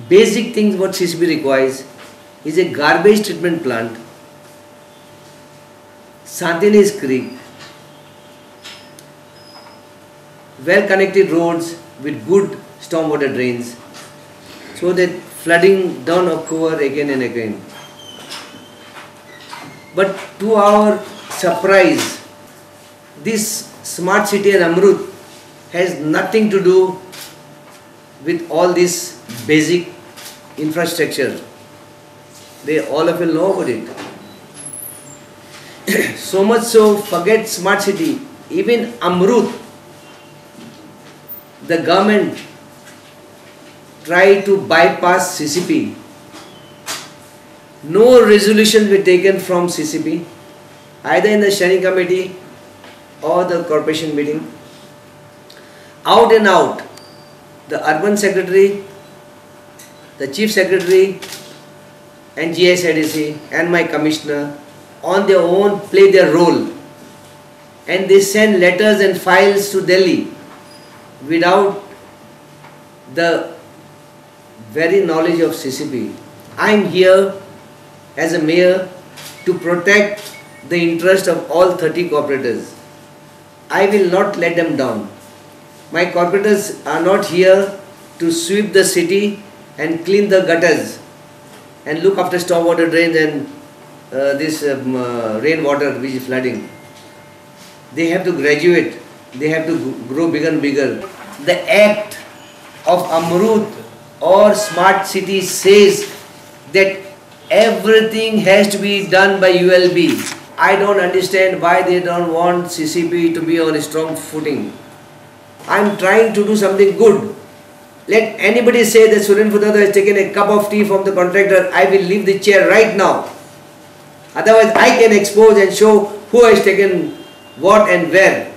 basic things what CCP requires is a garbage treatment plant, Santinis Creek, well connected roads with good stormwater drains so that flooding don't occur again and again. But to our surprise, this smart city and Amrut has nothing to do with all this basic infrastructure. All of you know about it. So much so, forget smart city, even Amrut, the government tried to bypass CCP. No resolutions were taken from CCP, either in the steering committee or the corporation meeting. Out and out, the urban secretary, the chief secretary and GSIDC and my commissioner on their own play their role, and they send letters and files to Delhi without the very knowledge of CCP. I am here as a mayor to protect the interest of all 30 corporators. I will not let them down. My corporators are not here to sweep the city and clean the gutters and look after stormwater drains and this rainwater which is flooding. They have to graduate. They have to grow bigger and bigger. The act of Amrut or smart city says that everything has to be done by ULB. I don't understand why they don't want CCP to be on a strong footing. I am trying to do something good. Let anybody say that Surendra Putata has taken a cup of tea from the contractor, I will leave the chair right now. Otherwise I can expose and show who has taken what and where.